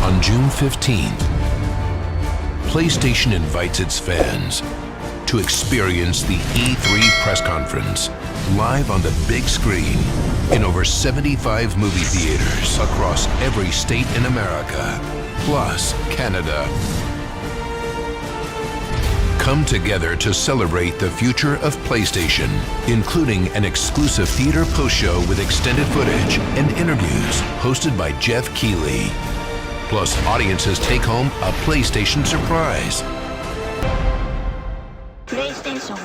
On June 15th, PlayStation invites its fans to experience the E3 press conference live on the big screen in over 75 movie theaters across every state in America, plus Canada. Come together to celebrate the future of PlayStation, including an exclusive theater post-show with extended footage and interviews hosted by Jeff Keighley. Plus, audiences take home a PlayStation surprise. PlayStation.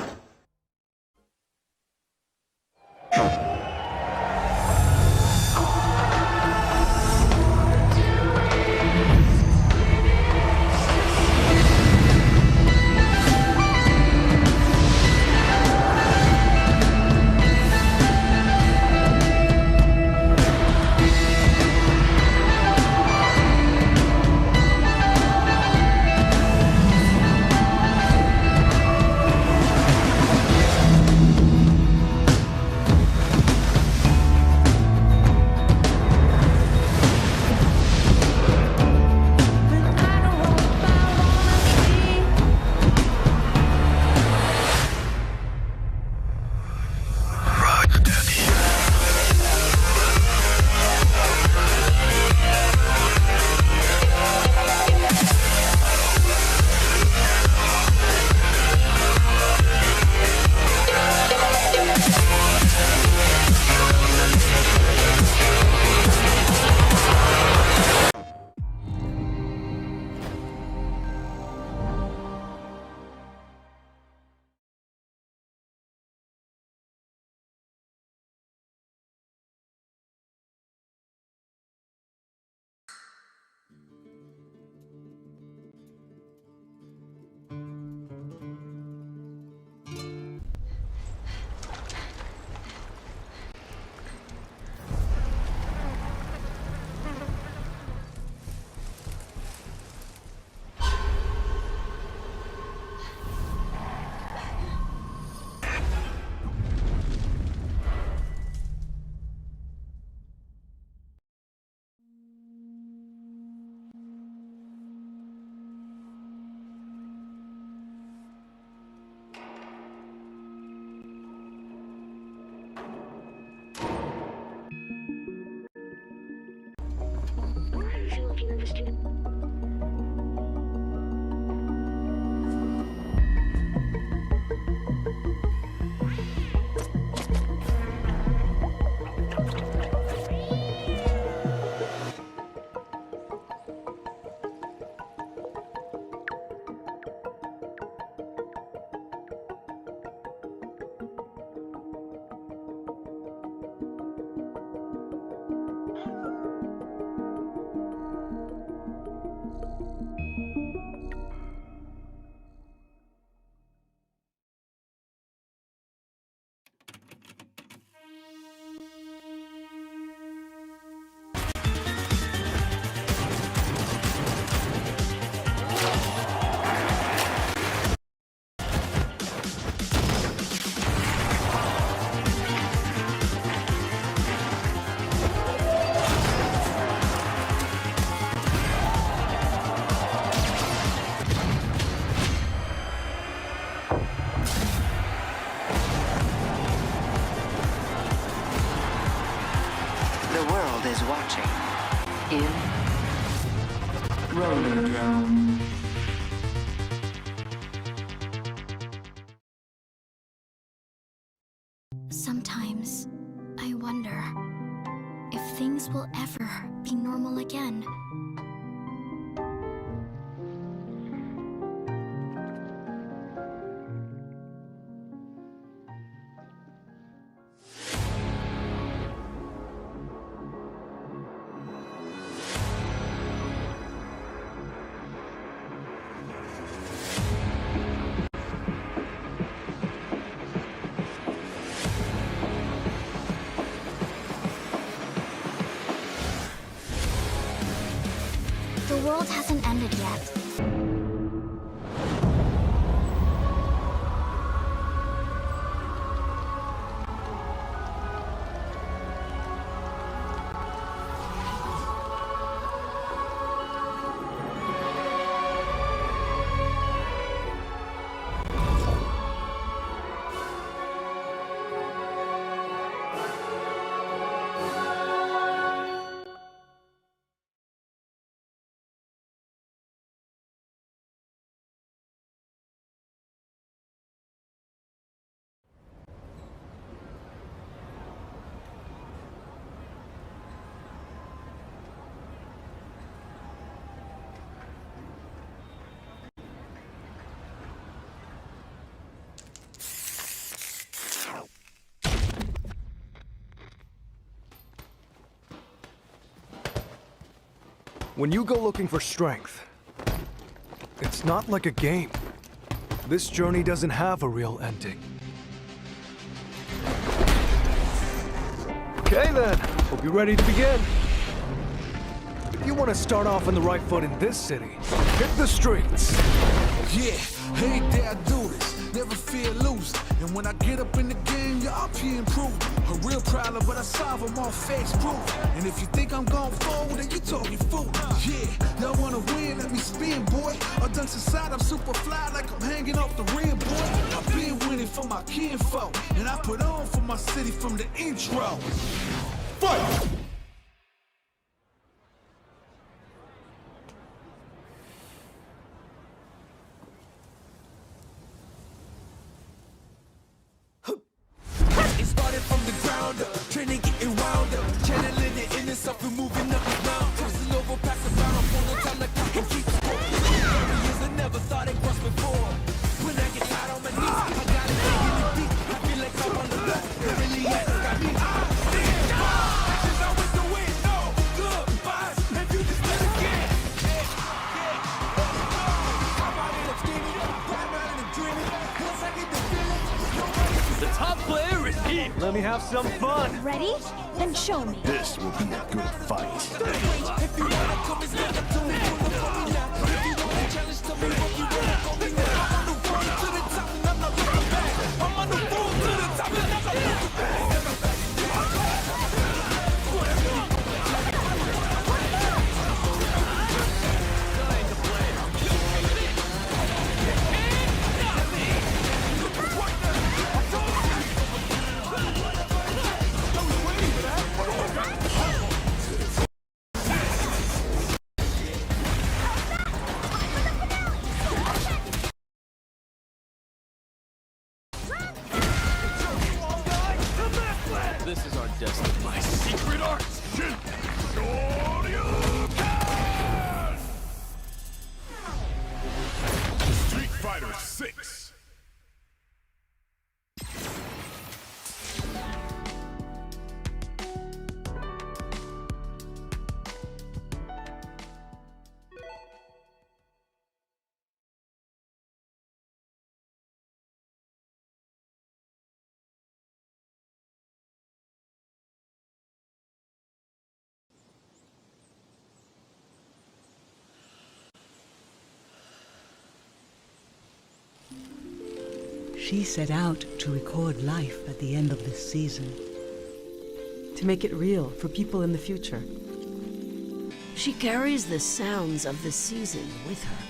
The world is watching in Rollerdrome. Sometimes I wonder if things will ever be normal again. The world hasn't ended yet. When you go looking for strength, it's not like a game. This journey doesn't have a real ending. Okay then, hope you're ready to begin. If you want to start off on the right foot in this city, hit the streets. Yeah, hey there, I do this. Never feel loose. And when I get up in the game, you're up here improved. A real problem, but I solve them all face proof. And if you think I'm going forward, then you talking fool. Yeah, y'all wanna win, let me spin, boy. All dunks aside, I'm super fly like I'm hanging off the rim, boy. I've been winning for my kinfolk, and I put on for my city from the intro. Fight! It started from the ground up, training getting wound up, channeling the inner self and moving up and down, crossing over, passing around, on no time like I can keep score. Years I never thought it crossed before. When I get tired on my knees, I got it really deep. I feel like I'm on the left, it really has got me. Actions always the way, no goodbyes. If you just let it get, I'm out in the scheming, ride around in the dreaming. Once I get the feeling, nobody. The top player is here. Let me have some fun. Ready? Then show me. This will be a good fight. If you wanna come and stand up to me, pull up on me now. If you wanna challenge, tell me what you wanna go me now. I'm on the road to the top and I'm not looking back. I'm on the road to the top and I'm not looking back. This is our destiny. My secret art. Street Fighter 6. She set out to record life at the end of this season. To make it real for people in the future. She carries the sounds of the season with her.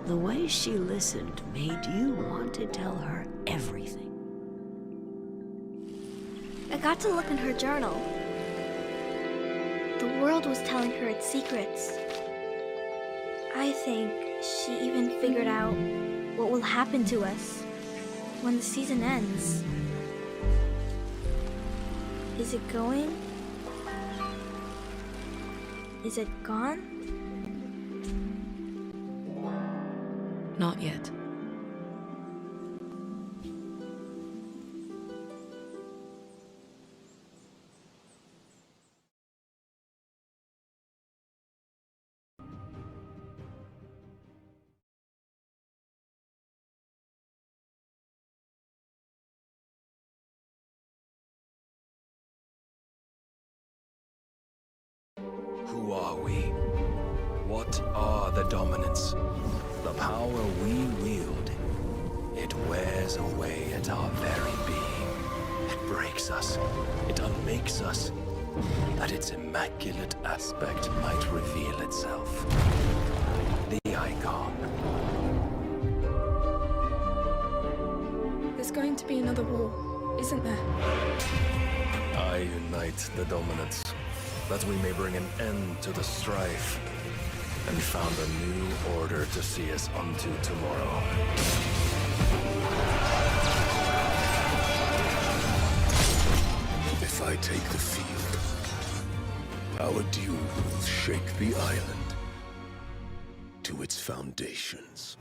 The way she listened made you want to tell her everything. I got to look in her journal. The world was telling her its secrets. I think she even figured out what will happen to us when the season ends. Is it going? Is it gone? Not yet. Who are we? What are the dominants? The power we wield. It wears away at our very being. It breaks us. It unmakes us. That its immaculate aspect might reveal itself. The icon. There's going to be another war, isn't there? I unite the dominants, that we may bring an end to the strife, and found a new order to see us unto tomorrow. If I take the field, our duel will shake the island. to its foundations.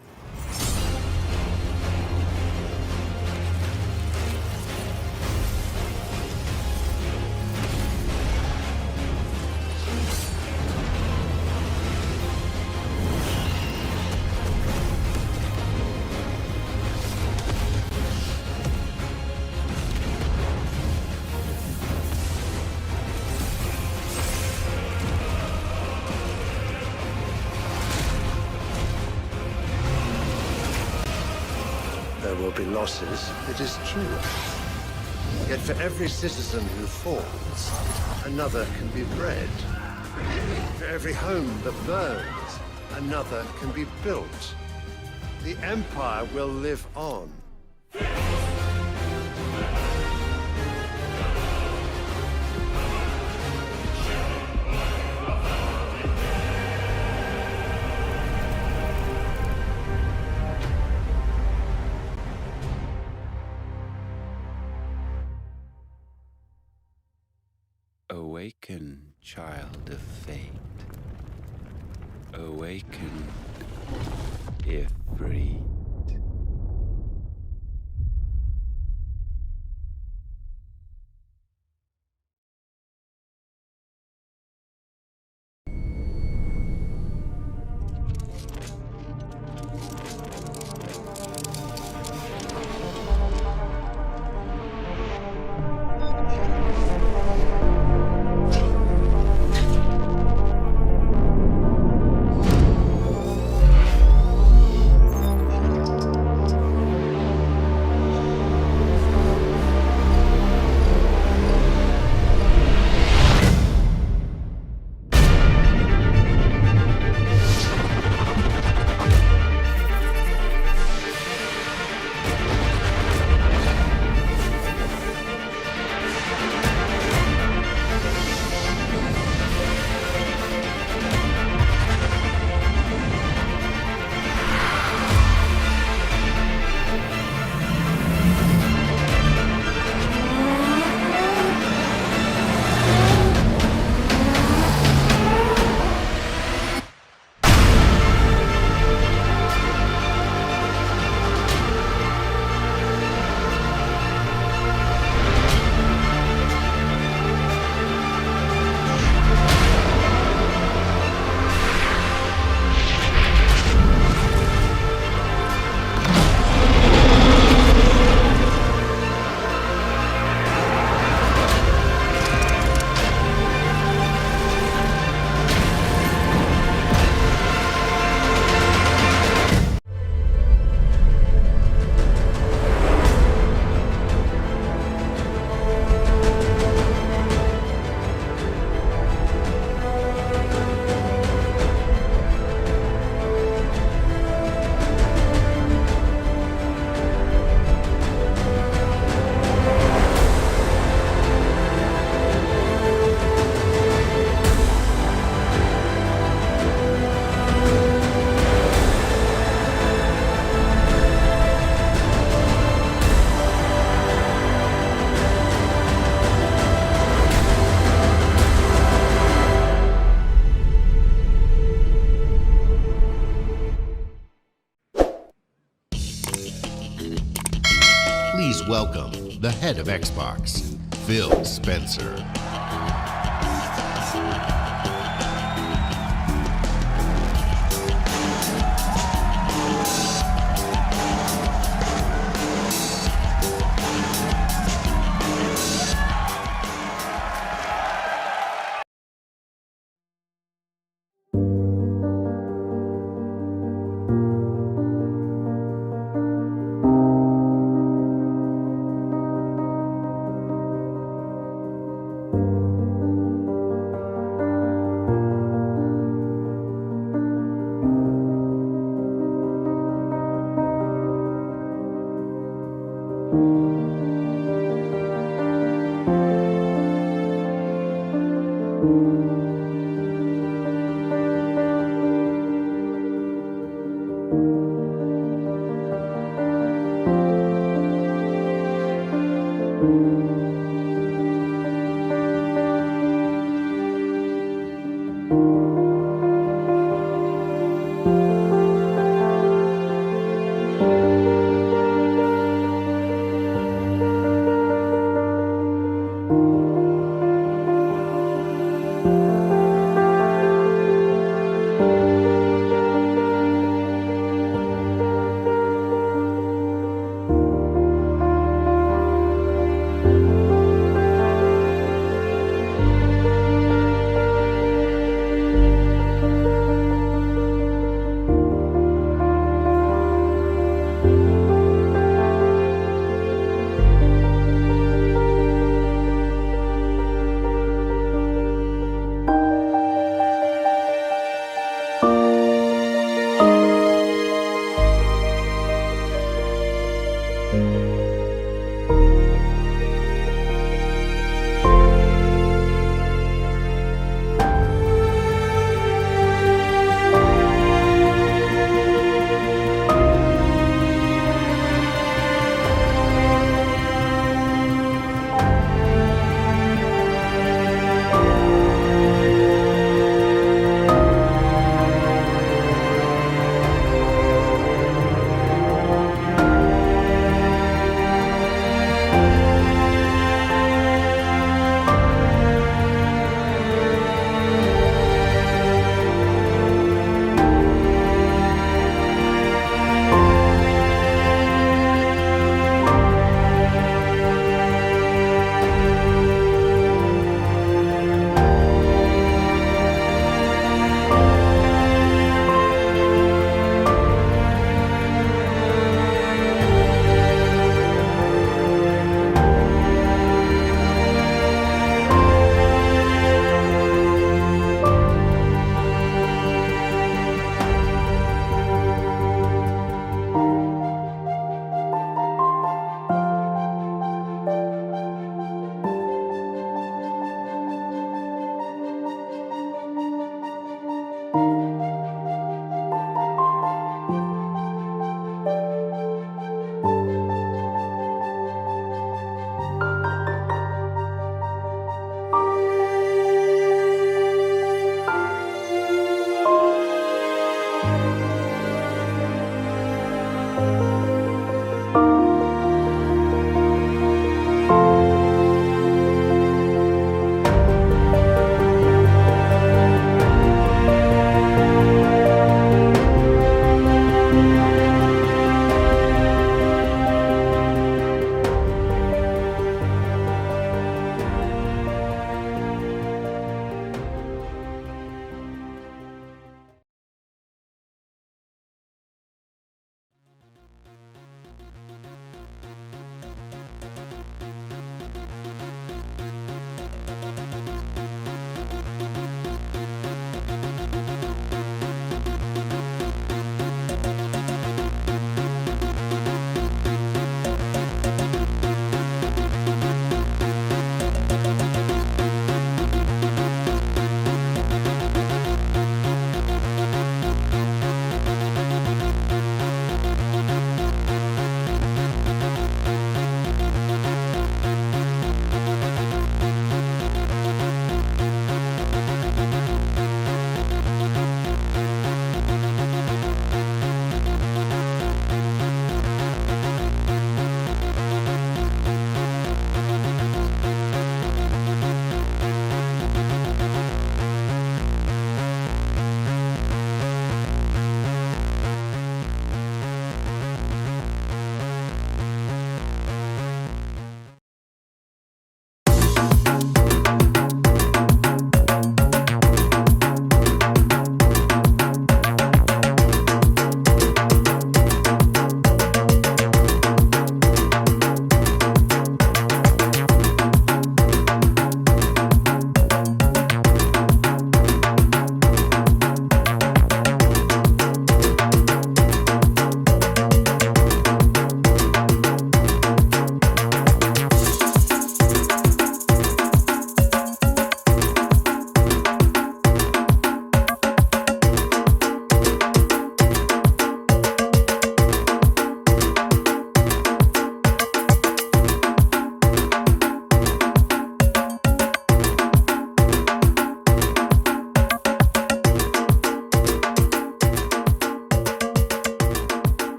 There will be losses, it is true. Yet for every citizen who falls, another can be bred. For every home that burns, another can be built. The Empire will live on. Awaken, child of fate. Awaken, Ifrit. Please welcome the head of Xbox, Phil Spencer. you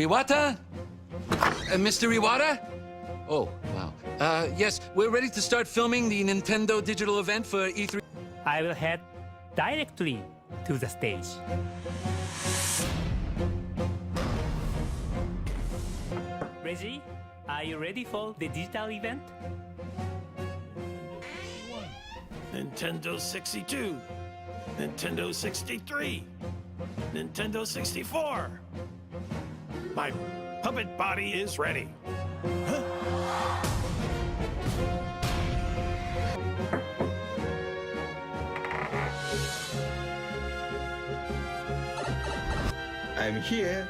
Iwata? Mr. Iwata? Oh, wow. Yes, we're ready to start filming the Nintendo digital event for E3. I will head directly to the stage. Reggie, are you ready for the digital event? Nintendo 62, Nintendo 63, Nintendo 64. My puppet body is ready. Huh? I'm here.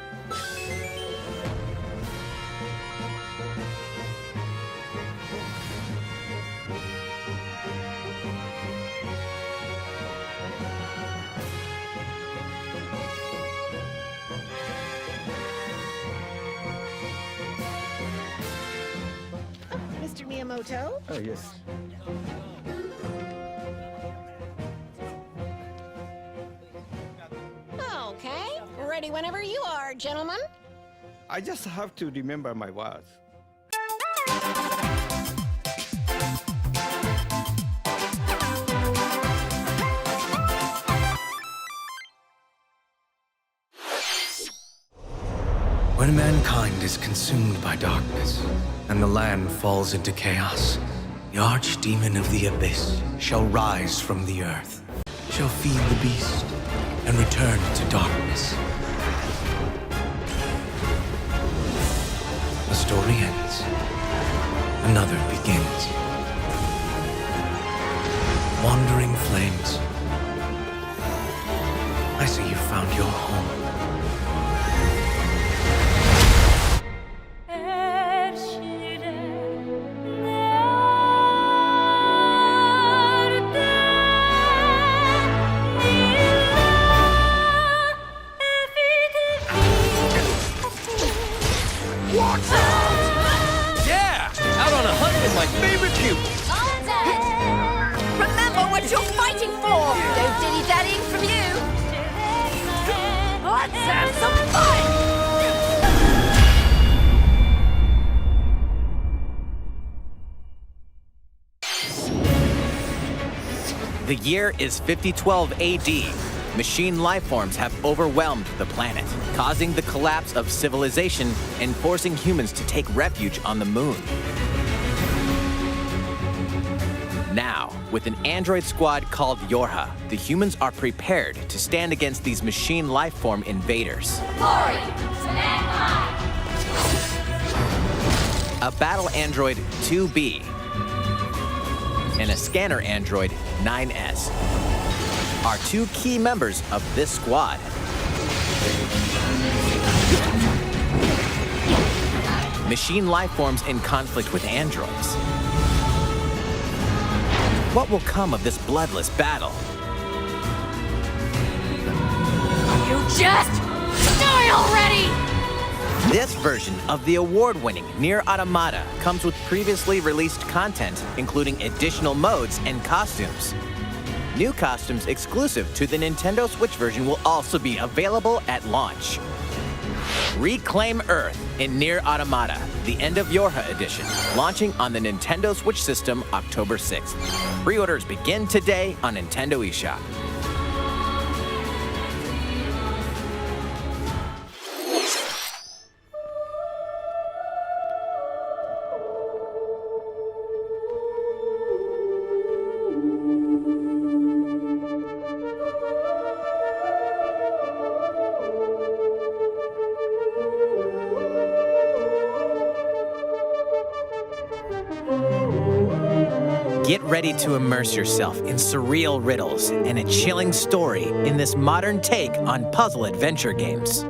Mr. Miyamoto? Oh, yes. Okay, ready whenever you are, gentlemen. I just have to remember my words. When mankind is consumed by darkness, and the land falls into chaos, the archdemon of the abyss shall rise from the earth, shall feed the beast, and return to darkness. The story ends. Another begins. Wandering flames, I see you found your home. Yeah! Out on a hunt with my favorite pupil. Remember what you're fighting for! No dilly-dallying from you! Let's have some fun! The year is 5012 AD. Machine lifeforms have overwhelmed the planet, causing the collapse of civilization and forcing humans to take refuge on the moon. Now, with an android squad called Yorha, the humans are prepared to stand against these machine lifeform invaders. Glory, stand by! A battle android 2B and a scanner android 9S are two key members of this squad. Machine lifeforms in conflict with androids. What will come of this bloodless battle? You just die already! This version of the award-winning Nier Automata comes with previously released content, including additional modes and costumes. New costumes exclusive to the Nintendo Switch version will also be available at launch. Reclaim Earth in Nier Automata, the End of Yorha edition, launching on the Nintendo Switch system October 6th. Pre-orders begin today on Nintendo eShop. Get ready to immerse yourself in surreal riddles and a chilling story in this modern take on puzzle adventure games.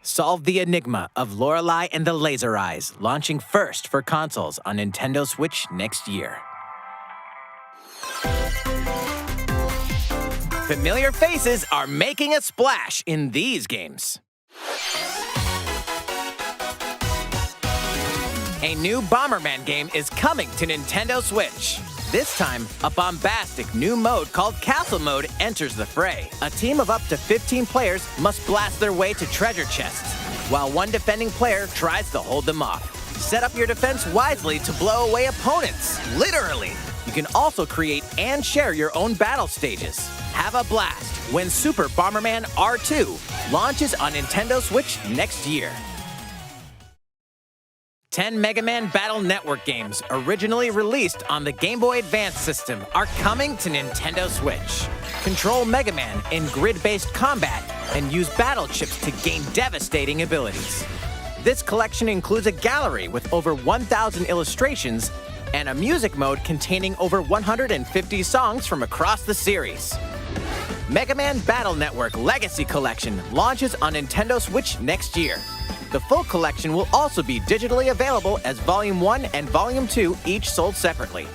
Solve the enigma of Lorelei and the Laser Eyes, launching first for consoles on Nintendo Switch next year. Familiar faces are making a splash in these games. A new Bomberman game is coming to Nintendo Switch. This time, a bombastic new mode called Castle Mode enters the fray. A team of up to 15 players must blast their way to treasure chests, while one defending player tries to hold them off. Set up your defense wisely to blow away opponents, literally. You can also create and share your own battle stages. Have a blast when Super Bomberman R2 launches on Nintendo Switch next year. 10 Mega Man Battle Network games originally released on the Game Boy Advance system are coming to Nintendo Switch. Control Mega Man in grid-based combat and use battle chips to gain devastating abilities. This collection includes a gallery with over 1,000 illustrations and a music mode containing over 150 songs from across the series. Mega Man Battle Network Legacy Collection launches on Nintendo Switch next year. The full collection will also be digitally available as Volume 1 and Volume 2, each sold separately.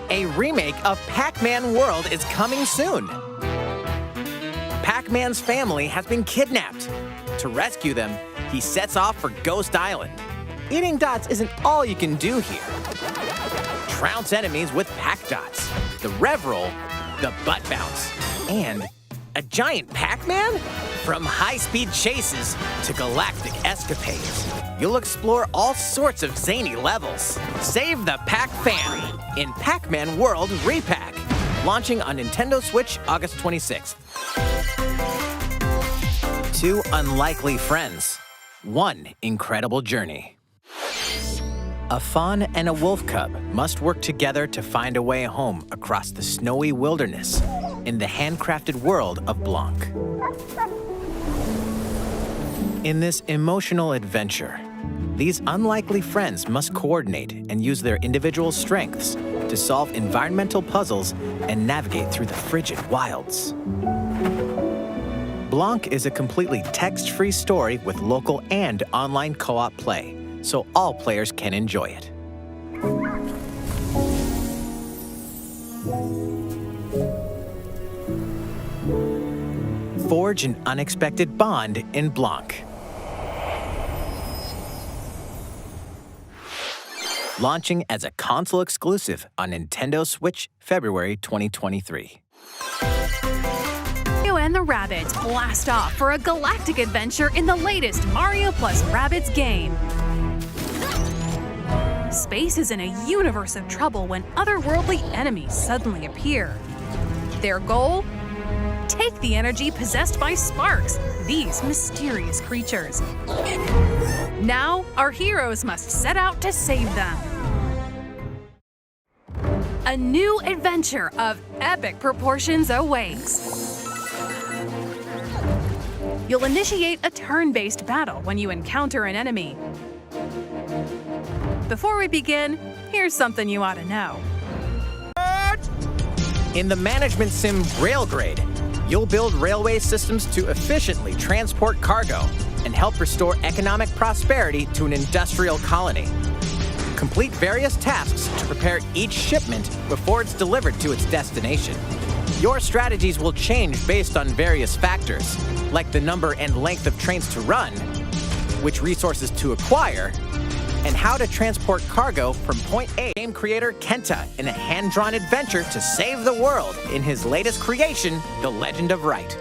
A remake of Pac-Man World is coming soon. Pac-Man's family has been kidnapped. To rescue them, he sets off for Ghost Island. Eating dots isn't all you can do here. Trounce enemies with Pac Dots, the Rev Roll, the Butt Bounce, and a giant Pac-Man? From high-speed chases to galactic escapades, you'll explore all sorts of zany levels. Save the Pac Fam in Pac-Man World Repack, launching on Nintendo Switch August 26th. 2 unlikely friends, 1 incredible journey. A fawn and a wolf cub must work together to find a way home across the snowy wilderness in the handcrafted world of Blanc. In this emotional adventure, these unlikely friends must coordinate and use their individual strengths to solve environmental puzzles and navigate through the frigid wilds. Blanc is a completely text-free story with local and online co-op play, so all players can enjoy it. Forge an unexpected bond in Blanc. Launching as a console exclusive on Nintendo Switch, February 2023. Mario and the Rabbids blast off for a galactic adventure in the latest Mario plus Rabbids game. Space is in a universe of trouble when otherworldly enemies suddenly appear. Their goal? Take the energy possessed by Sparks, these mysterious creatures. Now, our heroes must set out to save them. A new adventure of epic proportions awaits. You'll initiate a turn-based battle when you encounter an enemy. Before we begin, here's something you ought to know. In the management sim Railgrade, you'll build railway systems to efficiently transport cargo and help restore economic prosperity to an industrial colony. Complete various tasks to prepare each shipment before it's delivered to its destination. Your strategies will change based on various factors, like the number and length of trains to run, which resources to acquire, and how to transport cargo from point A. Game creator Kenta in a hand-drawn adventure to save the world in his latest creation, The Legend of Right.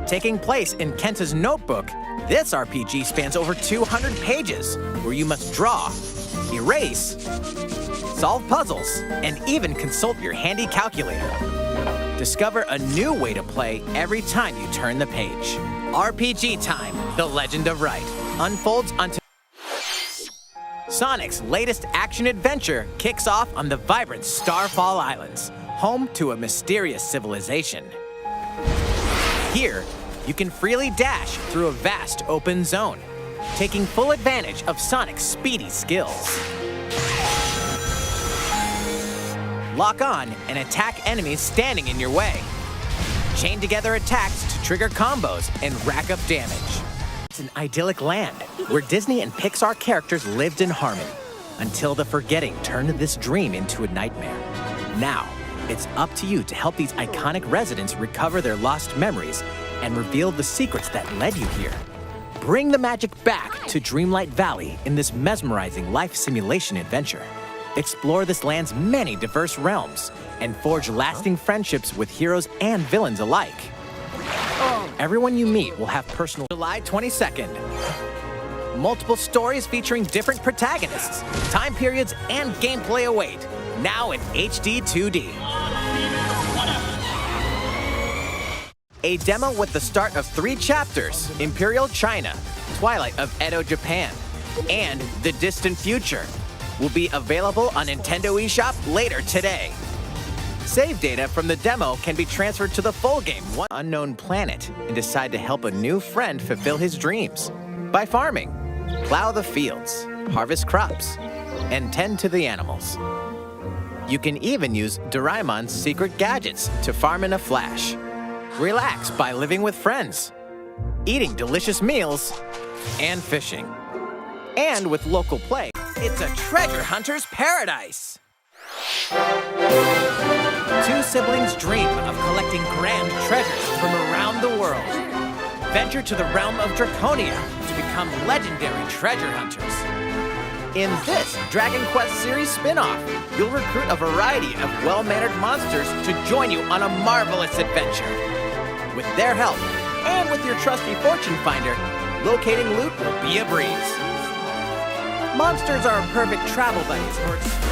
Taking place in Kenta's notebook, this RPG spans over 200 pages, where you must draw, erase, solve puzzles, and even consult your handy calculator. Discover a new way to play every time you turn the page. RPG Time, The Legend of Right, unfolds onto Sonic's latest action-adventure kicks off on the vibrant Starfall Islands, home to a mysterious civilization. Here, you can freely dash through a vast open zone, taking full advantage of Sonic's speedy skills. Lock on and attack enemies standing in your way. Chain together attacks to trigger combos and rack up damage. It's an idyllic land where Disney and Pixar characters lived in harmony until the forgetting turned this dream into a nightmare. Now, it's up to you to help these iconic residents recover their lost memories and reveal the secrets that led you here. Bring the magic back to Dreamlight Valley in this mesmerizing life simulation adventure. Explore this land's many diverse realms and forge lasting friendships with heroes and villains alike. Everyone you meet will have personal. July 22nd. Multiple stories featuring different protagonists, time periods, and gameplay await. Now in HD 2D. A demo with the start of 3 chapters: Imperial China, Twilight of Edo Japan, and The Distant Future will be available on Nintendo eShop later today. Save data from the demo can be transferred to the full game, one unknown planet, and decide to help a new friend fulfill his dreams by farming. Plow the fields, harvest crops, and tend to the animals. You can even use Doraemon's secret gadgets to farm in a flash. Relax by living with friends, eating delicious meals, and fishing. And with local play, it's a treasure hunter's paradise. 2 siblings dream of collecting grand treasures from around the world. Venture to the realm of Draconia to become legendary treasure hunters. In this Dragon Quest series spin-off, you'll recruit a variety of well-mannered monsters to join you on a marvelous adventure. With their help, and with your trusty fortune finder, locating loot will be a breeze. Monsters are perfect travel buddies for exploring.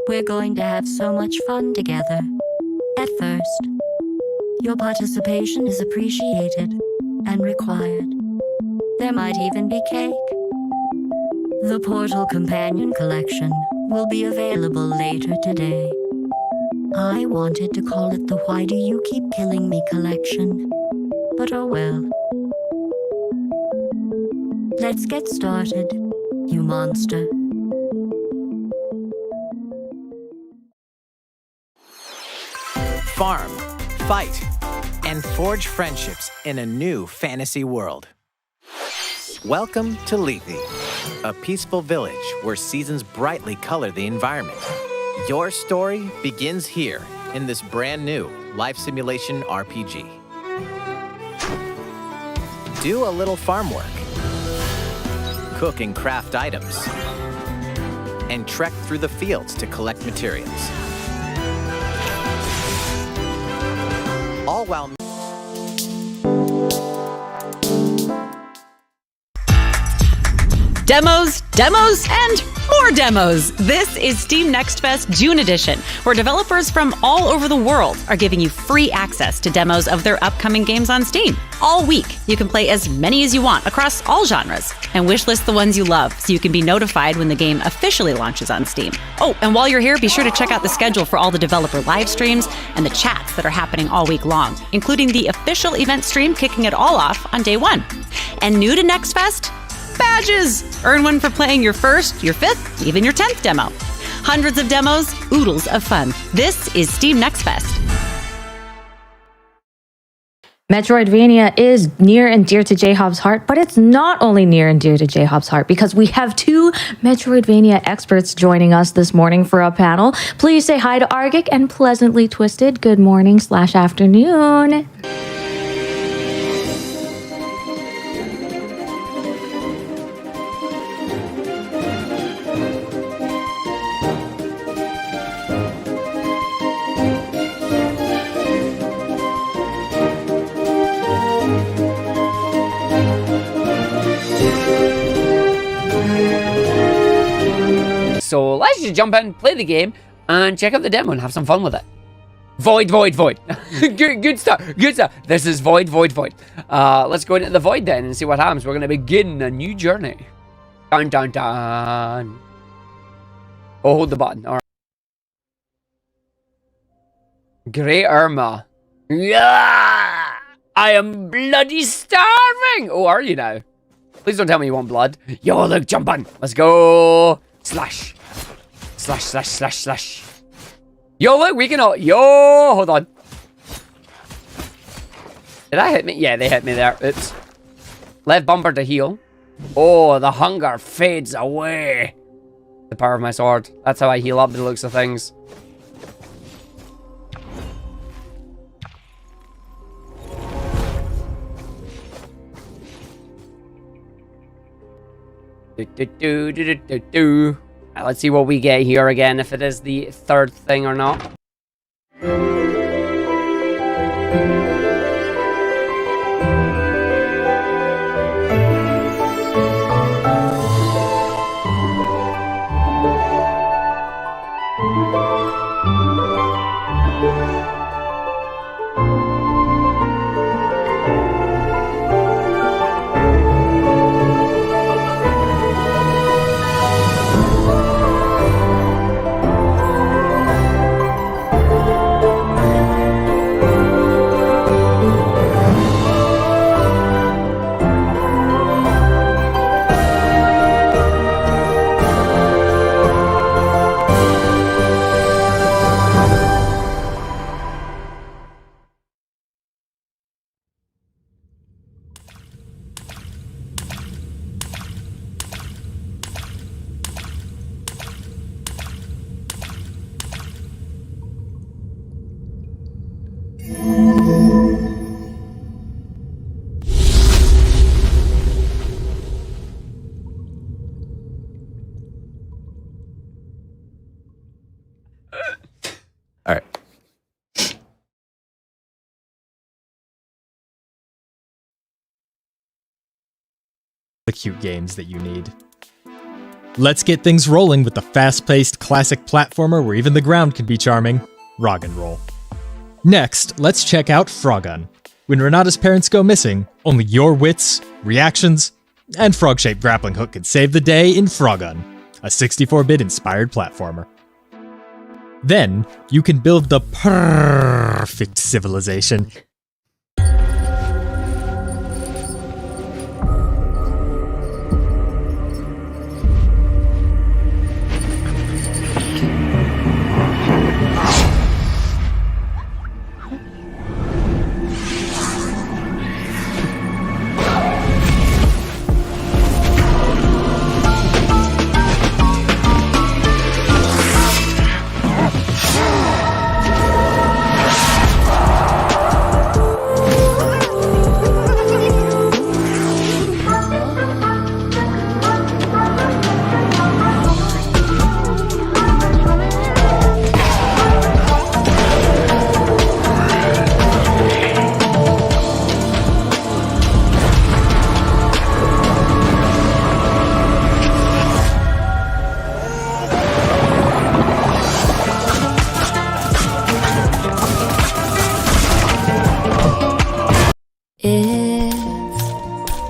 We're going to have so much fun together. At first, your participation is appreciated and required. There might even be cake. The Portal Companion Collection will be available later today. I wanted to call it the Why Do You Keep Killing Me collection, but oh well. Let's get started, you monster. Farm, fight, and forge friendships in a new fantasy world. Welcome to Lethe, a peaceful village where seasons brightly color the environment. Your story begins here in this brand new life simulation RPG. Do a little farm work, cook and craft items, and trek through the fields to collect materials. All while Demos, and more demos. This is Steam Next Fest June edition, where developers from all over the world are giving you free access to demos of their upcoming games on Steam. All week, you can play as many as you want across all genres, and wishlist the ones you love so you can be notified when the game officially launches on Steam. Oh, and while you're here, be sure to check out the schedule for all the developer live streams and the chats that are happening all week long, including the official event stream kicking it all off on day 1. And new to Next Fest? Badges! Earn one for playing your first, your 5th, even your 10th demo. Hundreds of demos, oodles of fun. This is Steam Next Fest. Metroidvania is near and dear to J-Hop's heart, but it's not only near and dear to J-Hop's heart because we have 2 Metroidvania experts joining us this morning for a panel. Please say hi to Argic and Pleasantly Twisted. Good morning/afternoon. So let's just jump in, play the game, and check out the demo and have some fun with it. Void. Good stuff. This is void. Let's go into the void then and see what happens. We're going to begin a new journey. Dun. Oh, hold the button. All right. Great Irma. Yeah! I am bloody starving. Oh, are you now? Please don't tell me you want blood. Yo, look, jump on. Let's go. Slash. Yo, look, we can all... Yo, hold on. Did that hit me? Yeah, they hit me there. Oops. Left bumper to heal. Oh, the hunger fades away. The power of my sword. That's how I heal up the looks of things. Right, let's see what we get here again, if it is the third thing or not. All right. The cute games that you need. Let's get things rolling with the fast-paced classic platformer where even the ground can be charming, Roggenroll. Next, let's check out Frogun. When Renata's parents go missing, only your wits, reactions, and frog-shaped grappling hook can save the day in Frogun, a 64-bit inspired platformer. Then, you can build the perfect civilization.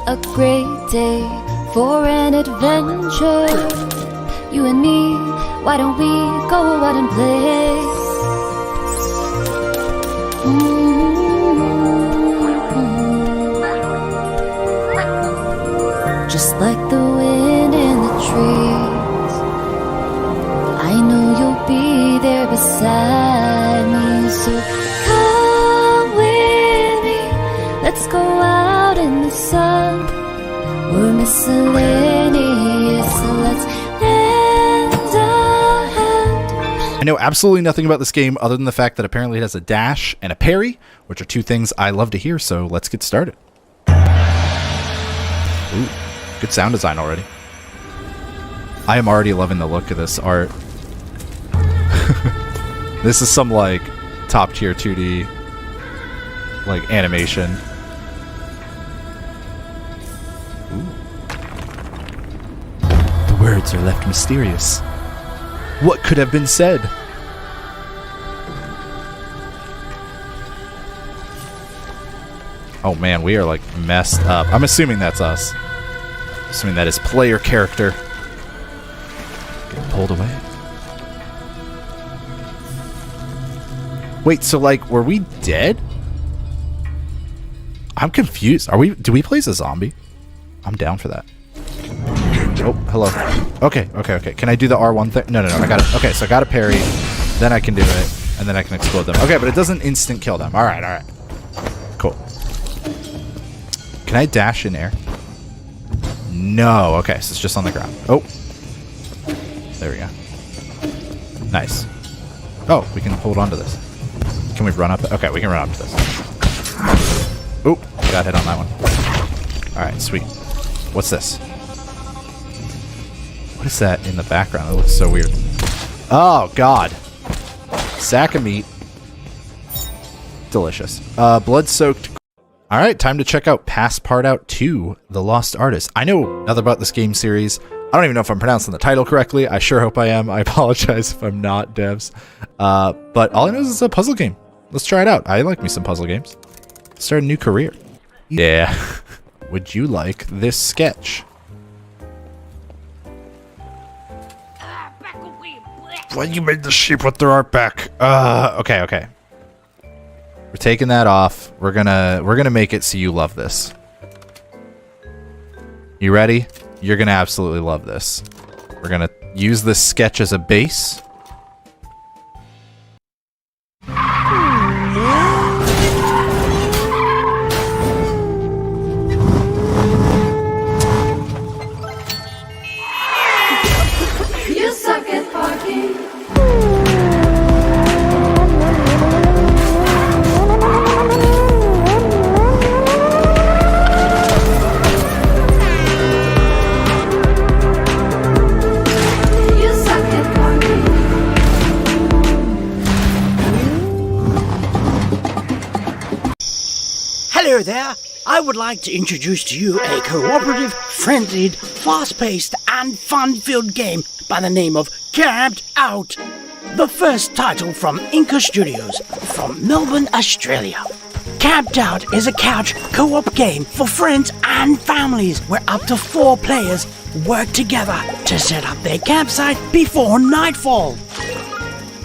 A great day for an adventure. You and me, why don't we go out and play? Just like the wind in the trees, I know you'll be there beside me. So come with me, let's go out in the sun. We're miscellaneous, so let's lend a hand. I know absolutely nothing about this game other than the fact that apparently it has a dash and a parry, which are two things I love to hear, so let's get started. Ooh, good sound design already. I am already loving the look of this art. This is some like top tier 2D like animation. The words are left mysterious. What could have been said? Oh man, we are like messed up. I'm assuming that's us. Assuming that is player character. Getting pulled away. Wait, so like, were we dead? I'm confused. Do we play as a zombie? I'm down for that. Oh, hello. Okay. Can I do the R1 thing? No, I got it. Okay, so I got a parry, then I can do it, and then I can explode them. Okay, but it doesn't instant kill them. Alright. Cool. Can I dash in air? No. Okay, so it's just on the ground. Oh. There we go. Nice. Oh, we can hold on to this. Can we run up? Okay, we can run up to this. Oop, got hit on that one. Alright, sweet. What's this? What is that in the background? It looks so weird. Oh, God. Sack of meat. Delicious. Blood-soaked. Alright, time to check out Pass Part Out 2, The Lost Artist. I know nothing about this game series. I don't even know if I'm pronouncing the title correctly. I sure hope I am. I apologize if I'm not, devs. But all I know is it's a puzzle game. Let's try it out. I like me some puzzle games. Start a new career. Yeah. Would you like this sketch? Well, you made the sheep with their art back. Okay. We're taking that off. We're gonna make it so you love this. You ready? You're gonna absolutely love this. We're gonna use this sketch as a base. You suck at parking. Hello there. I would like to introduce to you a cooperative, friendly, fast-paced, and fun-filled game by the name of Camped Out. The first title from Inca Studios from Melbourne, Australia. Camped Out is a couch co-op game for friends and families where up to 4 players work together to set up their campsite before nightfall.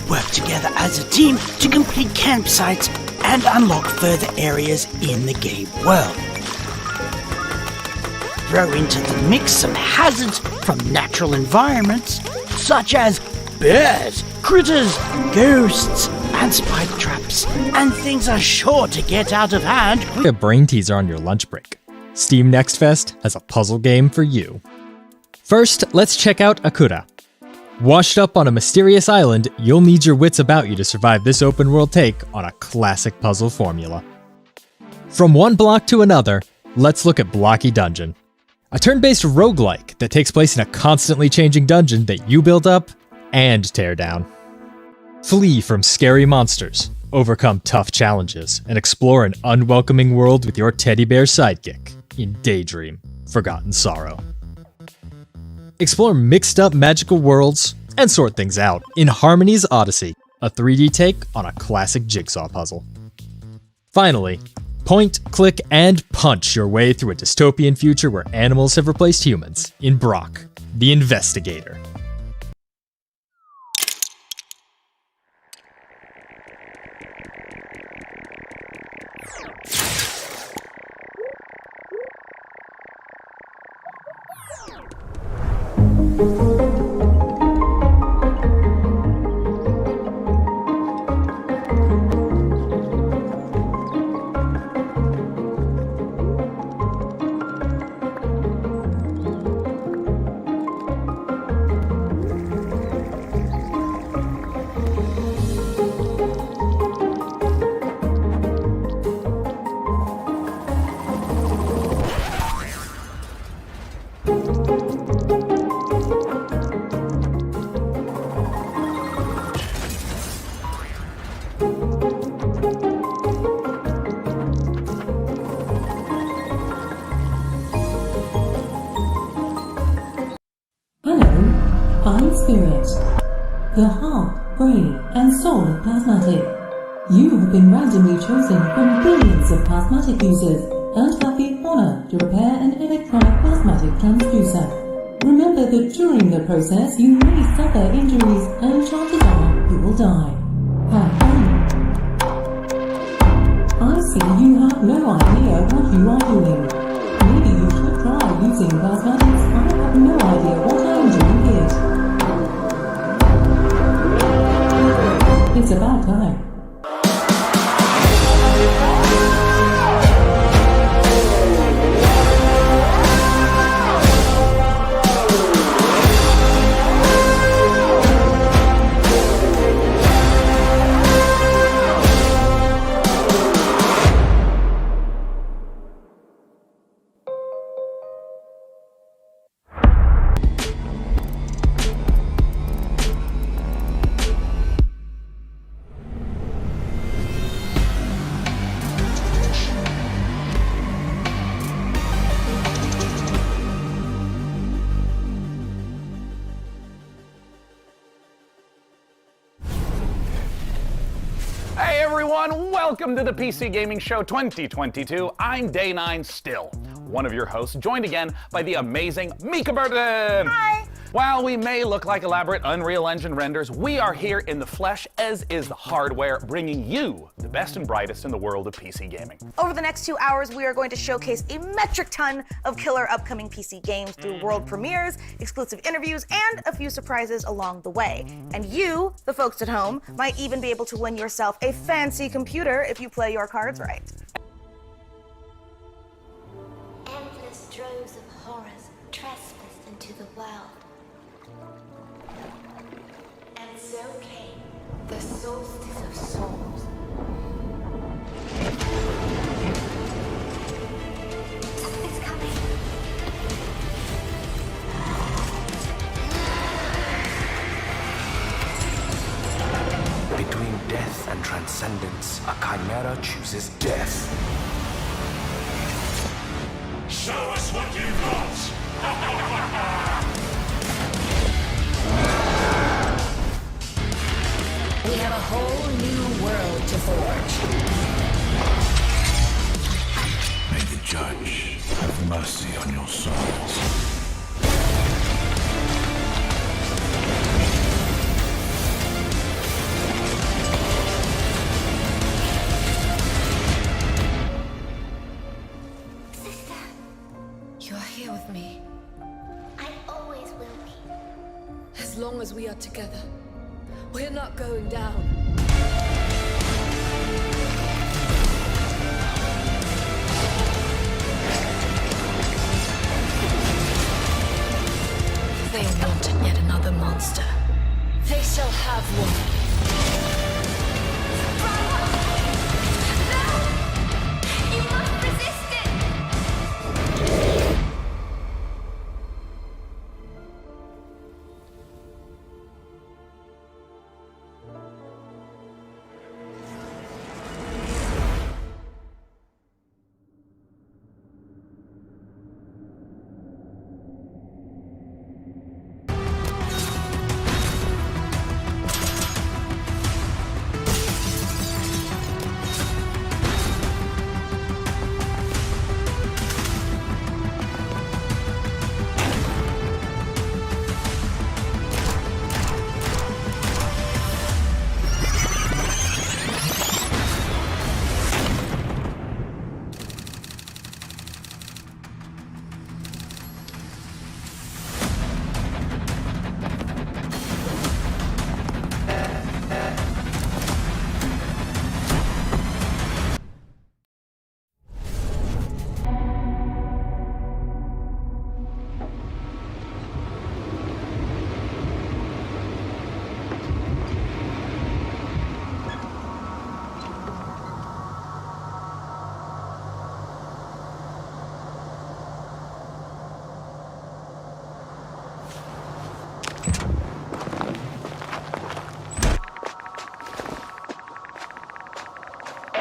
Work together as a team to complete campsites and unlock further areas in the game world. Throw into the mix some hazards from natural environments, such as bears, critters, ghosts, and spider traps, and things are sure to get out of hand. A brain teaser on your lunch break. Steam Next Fest has a puzzle game for you. First, let's check out Akura. Washed up on a mysterious island, you'll need your wits about you to survive this open world take on a classic puzzle formula. From one block to another, let's look at Blocky Dungeon. A turn-based roguelike that takes place in a constantly changing dungeon that you build up and tear down. Flee from scary monsters, overcome tough challenges, and explore an unwelcoming world with your teddy bear sidekick in Daydream, Forgotten Sorrow. Explore mixed-up magical worlds and sort things out in Harmony's Odyssey, a 3D take on a classic jigsaw puzzle. Finally, point, click, and punch your way through a dystopian future where animals have replaced humans in Brock, the Investigator. I'm Spirit, the heart, brain, and soul of Plasmatic. You have been randomly chosen from billions of plasmatic users and have the honor to repair an electronic plasmatic transducer. Remember that during the process you may suffer injuries and chances are you will die. Have fun. I see you have no idea what you are doing. Maybe you should try using plasmatics. I have no idea what I am doing here. It's about time. Hey everyone, welcome to the PC Gaming Show 2022. I'm Day 9 still, one of your hosts, joined again by the amazing Mika Burton. Hi. While we may look like elaborate Unreal Engine renders, we are here in the flesh, as is the hardware, bringing you the best and brightest in the world of PC gaming. Over the next 2 hours, we are going to showcase a metric ton of killer upcoming PC games through world premieres, exclusive interviews, and a few surprises along the way. And you, the folks at home, might even be able to win yourself a fancy computer if you play your cards right. Endless droves of horrors trespassed into the world. And so came the solstice of souls. Something's coming. Between death and transcendence, a chimera chooses death. Show us what you've got! We have a whole new world to forge. May the judge have mercy on your souls. You're here with me. I always will be. As long as we are together, we're not going down. They wanted yet another monster. They shall have one. You must resist it!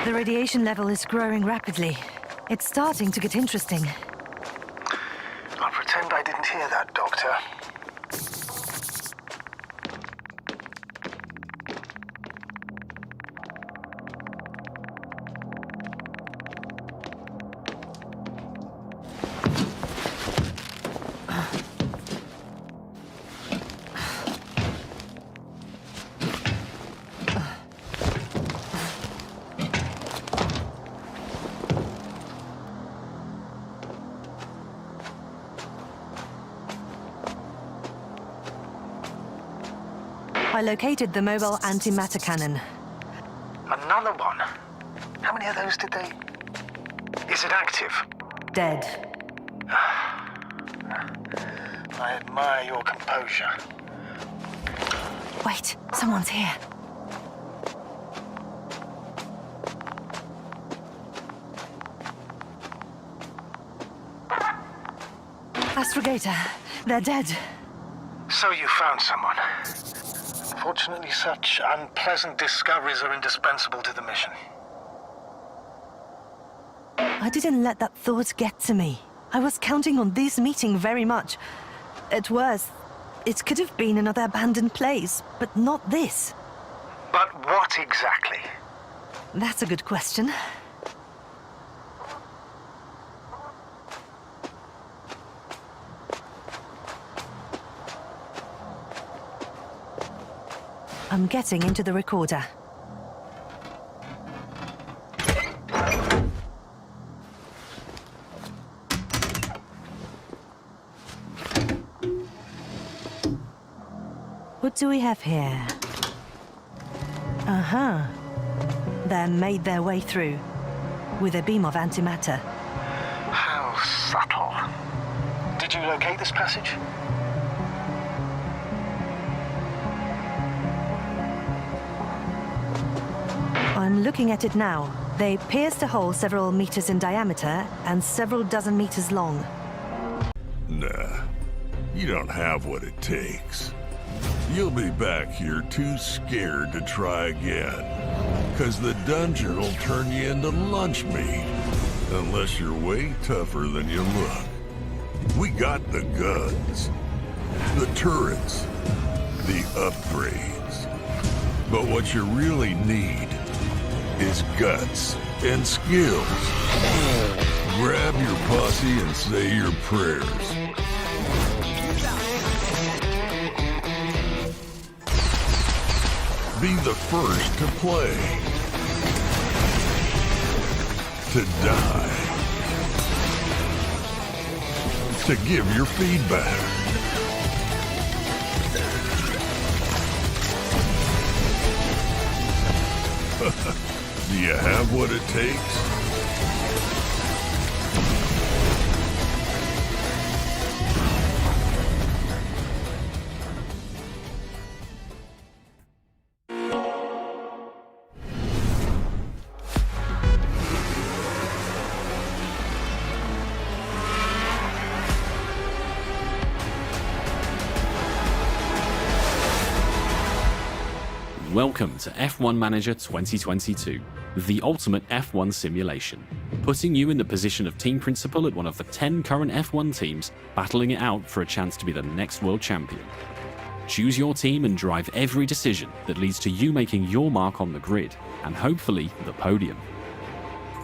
The radiation level is growing rapidly. It's starting to get interesting. I'll pretend I didn't hear that, Doctor. I located the mobile antimatter cannon. Another one? How many of those did they... Is it active? Dead. I admire your composure. Wait, someone's here. Astrogator, they're dead. So you found someone. Fortunately, such unpleasant discoveries are indispensable to the mission. I didn't let that thought get to me. I was counting on this meeting very much. At worst, it could have been another abandoned place, but not this. But what exactly? That's a good question. I'm getting into the recorder. What do we have here? Uh-huh. They made their way through with a beam of antimatter. How subtle. Did you locate this passage? I'm looking at it now. They pierced a hole several meters in diameter and several dozen meters long. Nah, you don't have what it takes. You'll be back here too scared to try again. 'Cause the dungeon will turn you into lunch meat. Unless you're way tougher than you look. We got the guns, the turrets, the upgrades. But what you really need is guts and skills. Grab your posse and say your prayers. Be the first to play, to die, to give your feedback. Do you have what it takes? Welcome to F1 Manager 2022, the ultimate F1 simulation, putting you in the position of team principal at one of the 10 current F1 teams battling it out for a chance to be the next world champion. Choose your team and drive every decision that leads to you making your mark on the grid, and hopefully the podium.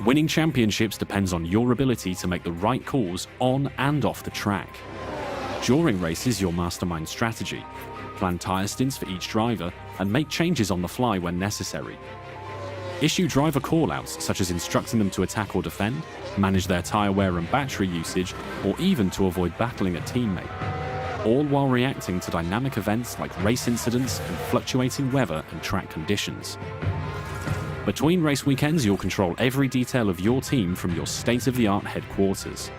Winning championships depends on your ability to make the right calls on and off the track. During races, you'll mastermind strategy, plan tyre stints for each driver, and make changes on the fly when necessary. Issue driver callouts, such as instructing them to attack or defend, manage their tyre wear and battery usage, or even to avoid battling a teammate, all while reacting to dynamic events like race incidents and fluctuating weather and track conditions. Between race weekends, you'll control every detail of your team from your state-of-the-art headquarters.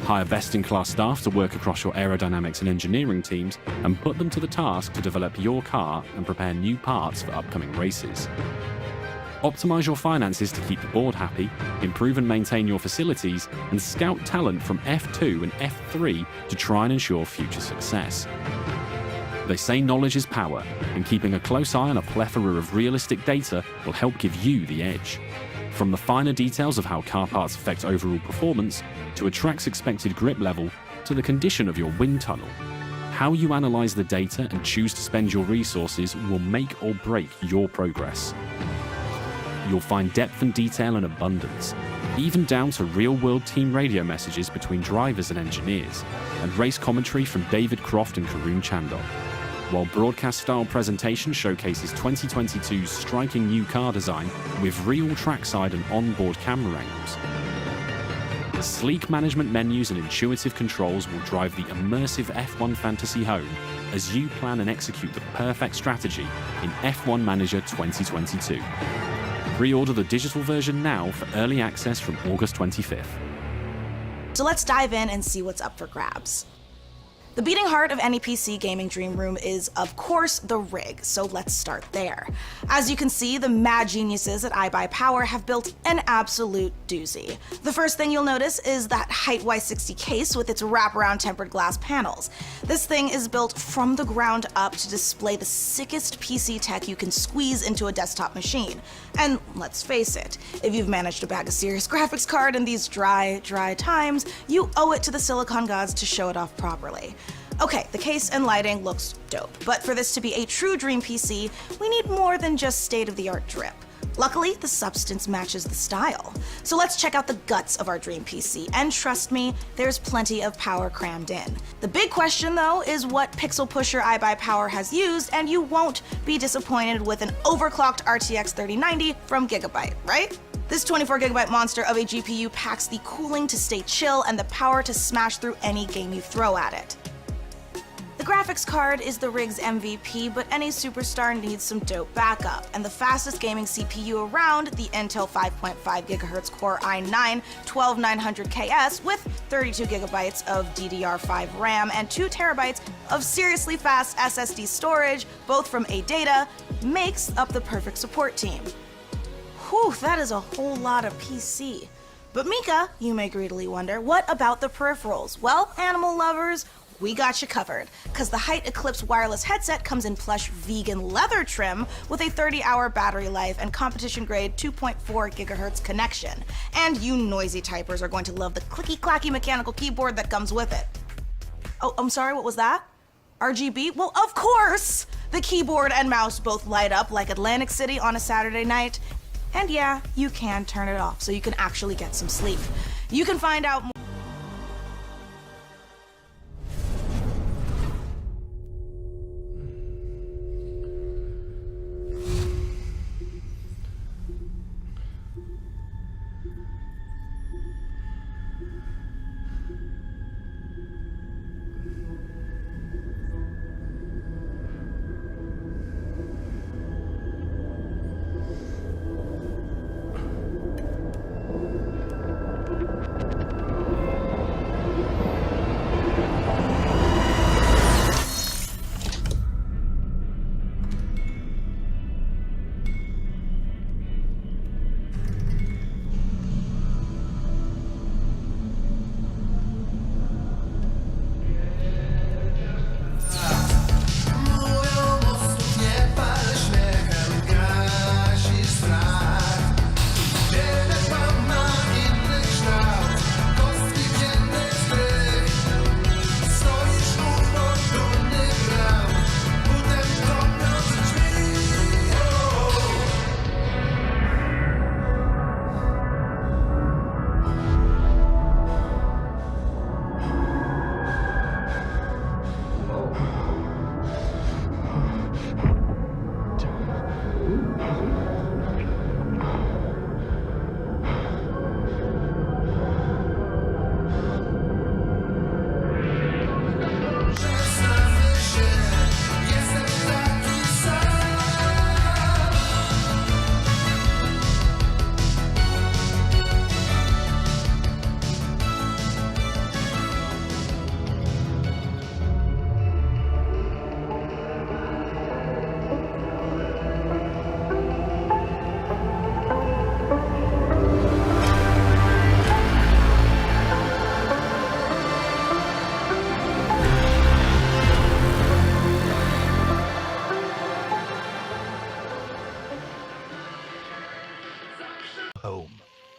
Hire best-in-class staff to work across your aerodynamics and engineering teams and put them to the task to develop your car and prepare new parts for upcoming races. Optimize your finances to keep the board happy, improve and maintain your facilities, and scout talent from F2 and F3 to try and ensure future success. They say knowledge is power, and keeping a close eye on a plethora of realistic data will help give you the edge. From the finer details of how car parts affect overall performance, to a track's expected grip level, to the condition of your wind tunnel. How you analyze the data and choose to spend your resources will make or break your progress. You'll find depth and detail in abundance, even down to real-world team radio messages between drivers and engineers, and race commentary from David Croft and Karun Chandok, while broadcast-style presentation showcases 2022's striking new car design with real trackside and onboard camera angles. The sleek management menus and intuitive controls will drive the immersive F1 fantasy home as you plan and execute the perfect strategy in F1 Manager 2022. Pre-order the digital version now for early access from August 25th. So let's dive in and see what's up for grabs. The beating heart of any PC gaming dream room is, of course, the rig, so let's start there. As you can see, the mad geniuses at iBuyPower have built an absolute doozy. The first thing you'll notice is that Height Y60 case with its wraparound tempered glass panels. This thing is built from the ground up to display the sickest PC tech you can squeeze into a desktop machine. And let's face it, if you've managed to bag a serious graphics card in these dry times, you owe it to the silicon gods to show it off properly. Okay, the case and lighting looks dope, but for this to be a true dream PC, we need more than just state-of-the-art drip. Luckily, the substance matches the style. So let's check out the guts of our dream PC, and trust me, there's plenty of power crammed in. The big question, though, is what pixel pusher iBuyPower has used, and you won't be disappointed with an overclocked RTX 3090 from Gigabyte, right? This 24GB monster of a GPU packs the cooling to stay chill and the power to smash through any game you throw at it. The graphics card is the rig's MVP, but any superstar needs some dope backup, and the fastest gaming CPU around, the Intel 5.5GHz Core i9 12900KS with 32GB of DDR5 RAM and 2TB of seriously fast SSD storage, both from ADATA, makes up the perfect support team. Whew, that is a whole lot of PC. But Mika, you may greedily wonder, what about the peripherals? Well, animal lovers, we got you covered, because the Height Eclipse wireless headset comes in plush vegan leather trim with a 30-hour battery life and competition-grade 2.4GHz connection. And you noisy typers are going to love the clicky-clacky mechanical keyboard that comes with it. Oh, I'm sorry, what was that? RGB? Well, of course! The keyboard and mouse both light up like Atlantic City on a Saturday night. And yeah, you can turn it off so you can actually get some sleep. You can find out more.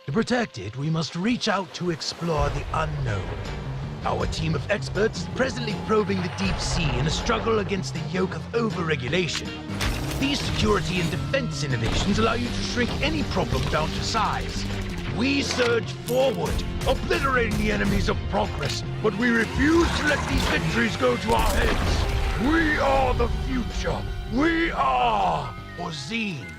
To protect it, we must reach out to explore the unknown. Our team of experts is presently probing the deep sea in a struggle against the yoke of overregulation. These security and defense innovations allow you to shrink any problem down to size. We surge forward, obliterating the enemies of progress, but we refuse to let these victories go to our heads. We are the future. We are Orzine.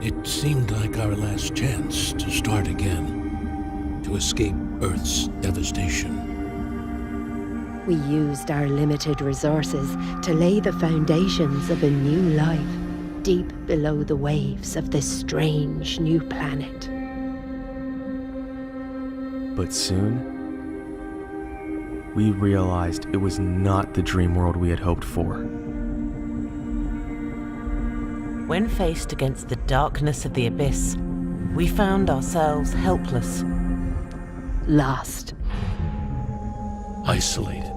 It seemed like our last chance to start again, to escape Earth's devastation. We used our limited resources to lay the foundations of a new life, deep below the waves of this strange new planet. But soon, we realized it was not the dream world we had hoped for. When faced against the darkness of the abyss, we found ourselves helpless. Lost. Isolated.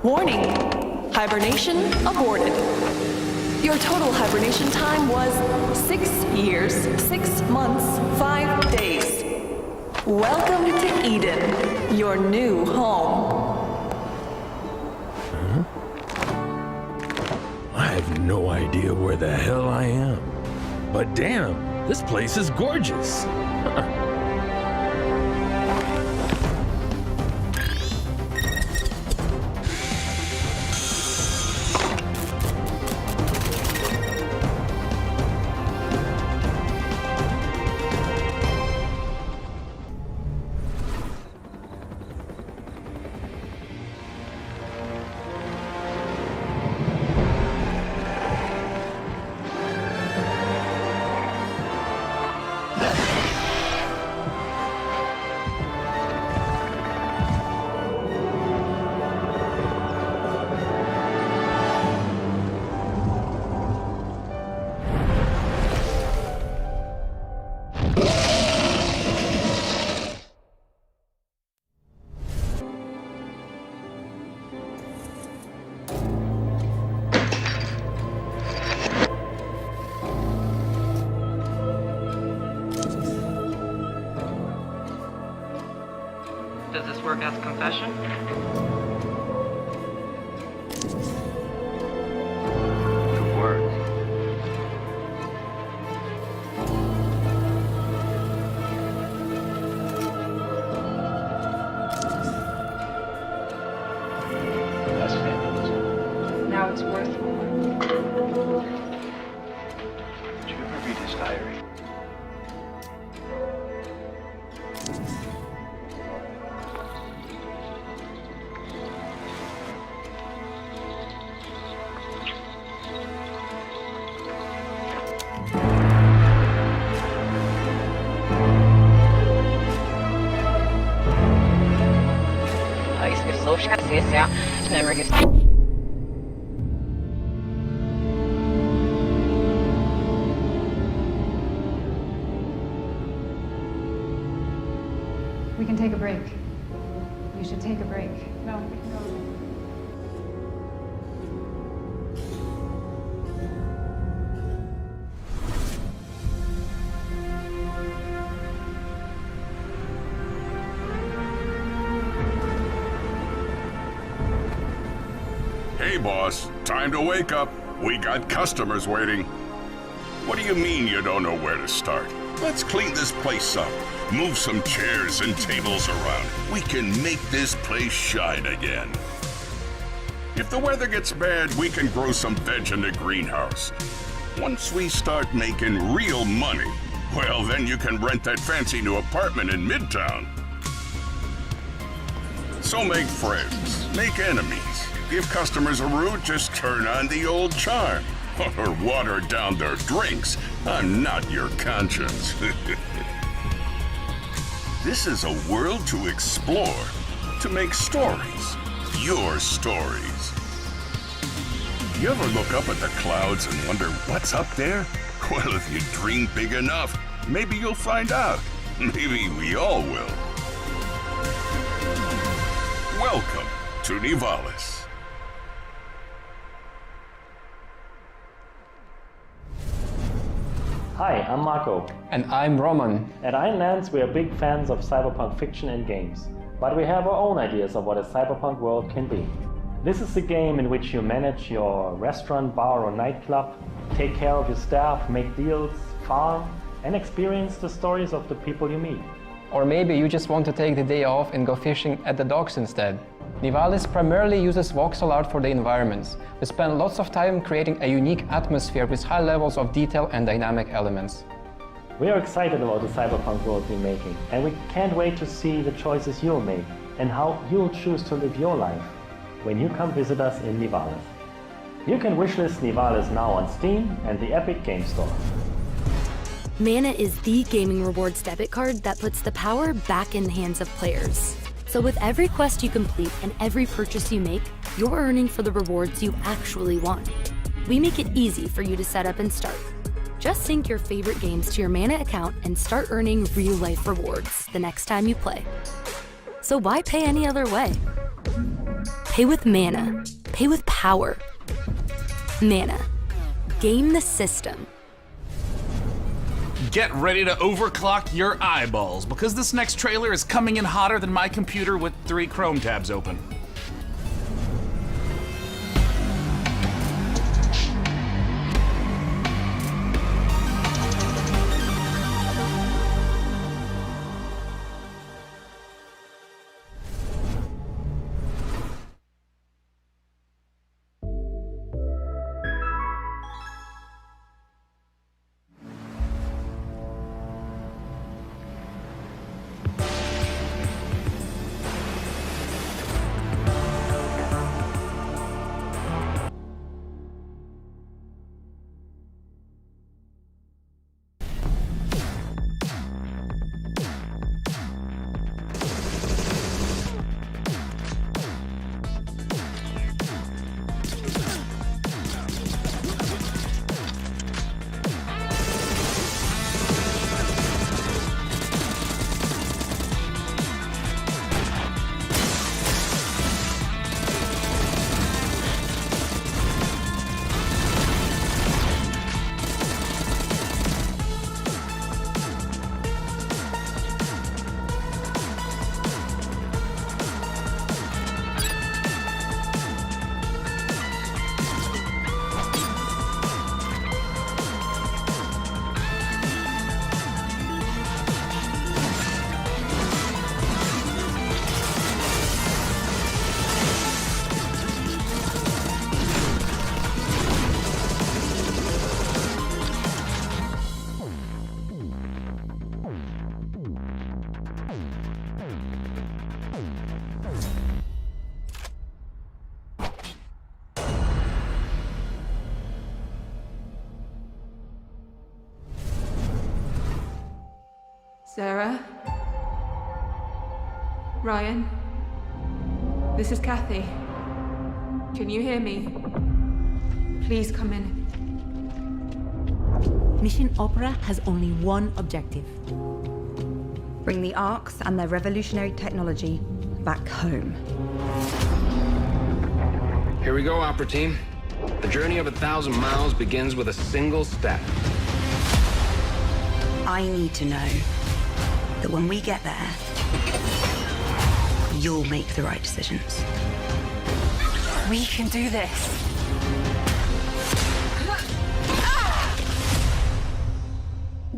Warning, hibernation aborted. Your total hibernation time was 6 years, 6 months, 5 days. Welcome to Eden, your new home. Huh? I have no idea where the hell I am. But damn, this place is gorgeous. Does this work as confession? It works. That's fabulous. Now it's worth more. Did you ever read his diary? We can take a break. You should take a break. No. Hey, boss. Time to wake up. We got customers waiting. What do you mean you don't know where to start? Let's clean this place up. Move some chairs and tables around. We can make this place shine again. If the weather gets bad, we can grow some veg in the greenhouse. Once we start making real money, well, then you can rent that fancy new apartment in Midtown. So make friends, make enemies. If customers are rude, just turn on the old charm. Or water down their drinks. I'm not your conscience. This is a world to explore, to make stories. Your stories. You ever look up at the clouds and wonder what's up there? Well, if you dream big enough, maybe you'll find out. Maybe we all will. Welcome to Nivalis. Hi, I'm Marco. And I'm Roman. At Ironlands, we are big fans of cyberpunk fiction and games, but we have our own ideas of what a cyberpunk world can be. This is a game in which you manage your restaurant, bar or nightclub, take care of your staff, make deals, farm, and experience the stories of the people you meet. Or maybe you just want to take the day off and go fishing at the docks instead. Nivalis primarily uses voxel art for the environments. We spend lots of time creating a unique atmosphere with high levels of detail and dynamic elements. We are excited about the cyberpunk world we're making, and we can't wait to see the choices you'll make and how you'll choose to live your life when you come visit us in Nivalis. You can wishlist Nivalis now on Steam and the Epic Game Store. Mana is the gaming rewards debit card that puts the power back in the hands of players. So with every quest you complete and every purchase you make, you're earning for the rewards you actually want. We make it easy for you to set up and start. Just sync your favorite games to your Mana account and start earning real-life rewards the next time you play. So why pay any other way? Pay with Mana. Pay with power. Mana. Game the system. Get ready to overclock your eyeballs, because this next trailer is coming in hotter than my computer with 3 Chrome tabs open. Sarah? Ryan? This is Kathy. Can you hear me? Please come in. Mission Opera has only one objective. Bring the Arcs and their revolutionary technology back home. Here we go, Opera Team. The journey of 1,000 miles begins with a single step. I need to know that when we get there, you'll make the right decisions. We can do this.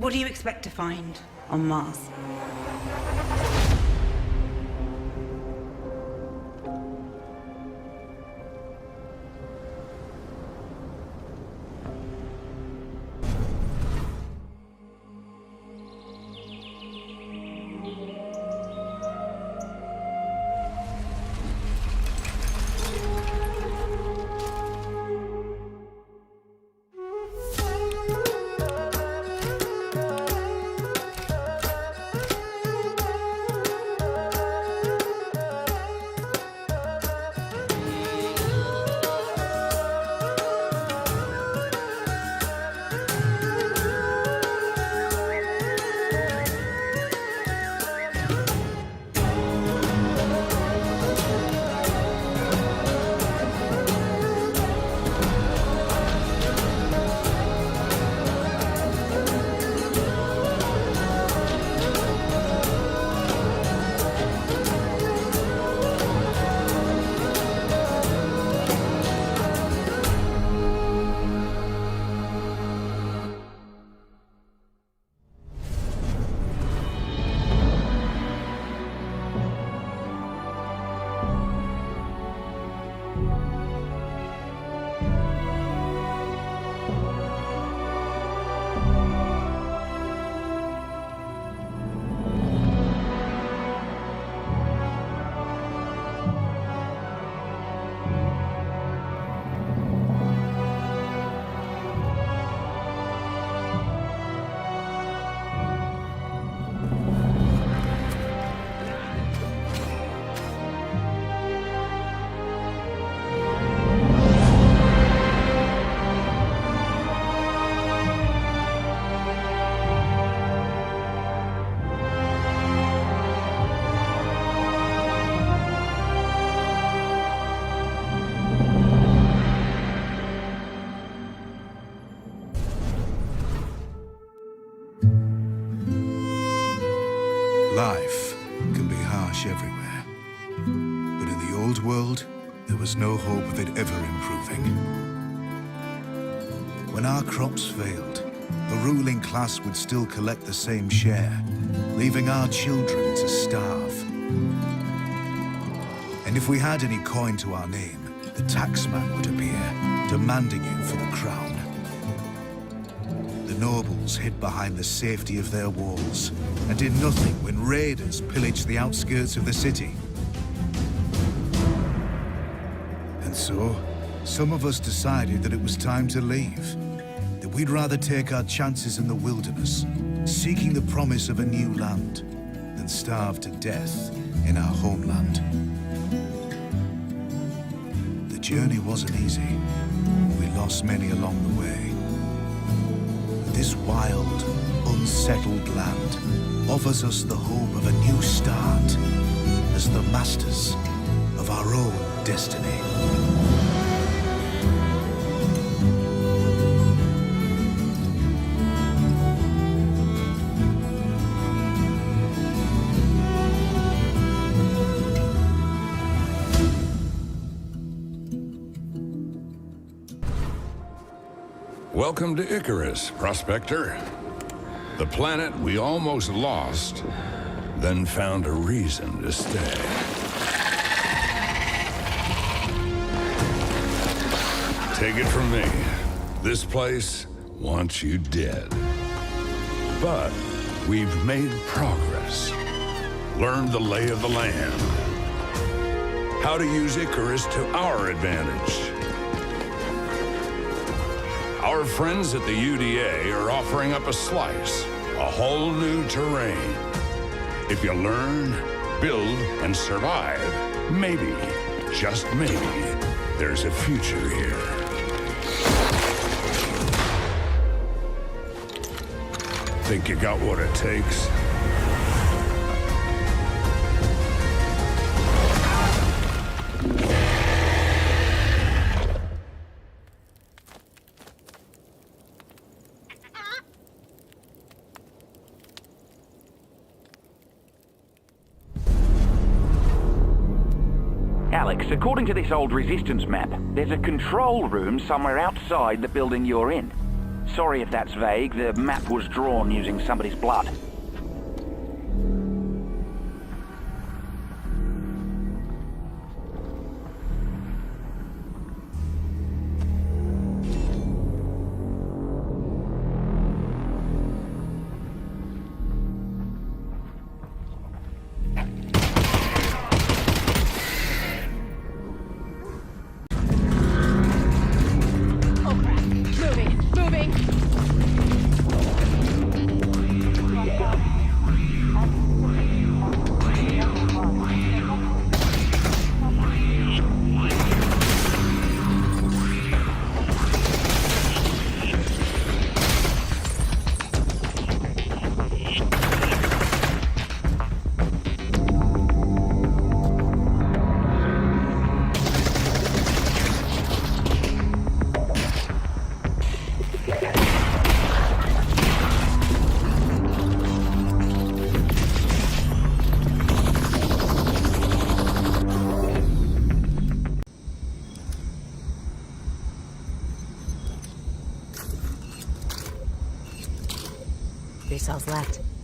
What do you expect to find on Mars? Life can be harsh everywhere, but in the old world, there was no hope of it ever improving. When our crops failed, the ruling class would still collect the same share, leaving our children to starve. And if we had any coin to our name, the taxman would appear, demanding it for the crown. The nobles hid behind the safety of their walls and did nothing when raiders pillaged the outskirts of the city. And so, some of us decided that it was time to leave, that we'd rather take our chances in the wilderness, seeking the promise of a new land, than starve to death in our homeland. The journey wasn't easy. We lost many along the way. This wild, unsettled land offers us the hope of a new start as the masters of our own destiny. Welcome to Icarus, Prospector. The planet we almost lost, then found a reason to stay. Take it from me, this place wants you dead. But we've made progress, learned the lay of the land, how to use Icarus to our advantage. Our friends at the UDA are offering up a slice, a whole new terrain. If you learn, build, and survive, maybe, just maybe, there's a future here. Think you got what it takes? Alex, according to this old resistance map, there's a control room somewhere outside the building you're in. Sorry if that's vague. The map was drawn using somebody's blood. Cells left.